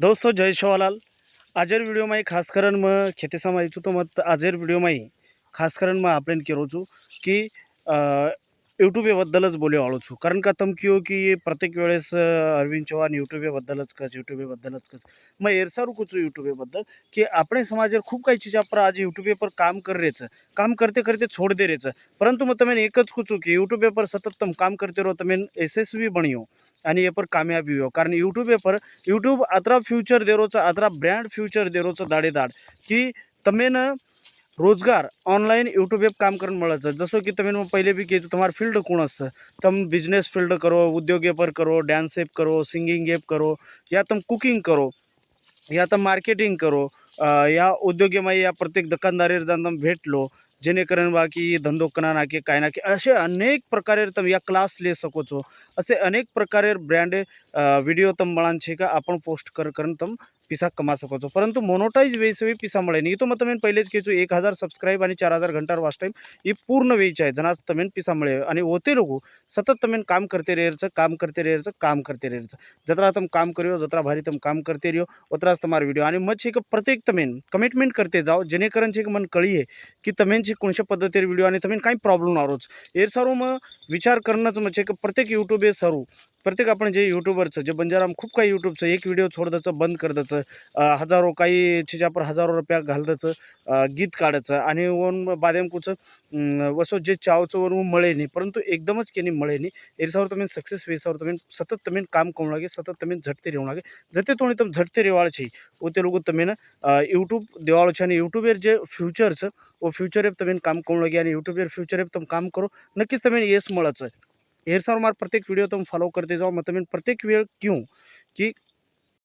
दोस्तों जय शिवालाल। आजर वीडियो में खास करन में खेती समाई तो मत आजर वीडियो में खास करन में आपण करो छू कि यूट्यूब बद्दलच बोले वाळू छू कारण का तम क्यों कि प्रत्येक वेळेस अरविंद चौहान यूट्यूब बद्दलच कच मैं एरसारू कुछ यूट्यूब बद्दल कि अपने समाज खूब कई चीज़ पर आज यूट्यूब पर काम कर रहे काम करते करते छोड़ दे रहे परंतु मैं तमें एक कुछ कि यूट्यूब पर सतत तुम काम करते रहो तमें यशस्वी बनियो आणि ये पर कामयाबी हो कारण यूट्यूब अतरा फ्यूचर दे रोचा अतरा ब्रँड फ्यूचर दे रोचा दाडेदाड की तमें न रोजगार ऑनलाइन यूट्यूब पे काम करन मळाचं जसं की तुम्ही पहिले भी की तुम्हार फील्ड कोण असतं तुम बिजनेस फील्ड करो उद्योग पर करो डांस ऐप करो सिंगिंग ऐप करो या तुम कुकिंग करो या तर मार्केटिंग करो या उद्योगीमध्ये या प्रत्येक दुकानदारीवर जाऊन तुम भेटलो जेणेकरून बाकी धंदो कना ना की काय ना की असे अनेक प्रकारे तुम या क्लास ले सको छो असे अनेक प्रकारे ब्रँड व्हिडिओ तुम मळांचे का आपण पोस्ट करून तुम पिसा कमा सको छो परंतु मोनोटाइज वेस वे पिसा मळे नहीं तो मग तुम्ही पहिलेच की 1000 सबस्क्राइब आणि 4000 घंटार वाच टाइम ये पूर्ण वेच आहे जना तुम्ही पिसा मळे आणि होते लोग सतत तुम्ही काम करते रहेरचं जतरा तुम काम करियो जतरा भारी तुम काम करते रहियो उतराच तुम्हारा वीडियो आणि मग छे प्रत्येक तमेन कमिटमेंट करते जाओ जेणेकरून छे मन कळीये की तमेन छे कोणत्या पद्धतीने व्हिडिओ आणि तमेन काही प्रॉब्लेम आरोच एर सारो मग विचार करणंच म्हणजे प्रत्येक यूट्यूब हे सारू प्रत्येक आपण जे यूट्यूबरचं जे बंजाराम खूप काही यूट्यूबचं एक व्हिडिओ छोड द्यायचं बंद कर द्यायचं हजारो काही चीजापर हजारो रुपया घाल द्यायचं गीत काढायचं आणि वन बादेमकूचं वसो जे चावचं वर मळे नाही परंतु एकदमच केनी मळे नाही एरसावर तुम्ही सक्सेस वेसावर तुम्ही सतत तुम्ही काम करू लागे सतत तुम्ही झटते रेवू लागे जते तोणी तुम झटते रेवाळ छी ते लोग तुम्ही यूट्यूब देवाळ छे आणि यूट्यूबर जे फ्यूचरचं वो फ्यूचर एप तुम्ही काम करू लागे आणि यूट्यूबर फ्यूचर एप तुम काम करो नक्कीच तुम्ही येस मळाचं एरसावर मार प्रत्येक वीडियो तुम फॉलो करते जाओ मतलब प्रत्येक वेळ क्यों कि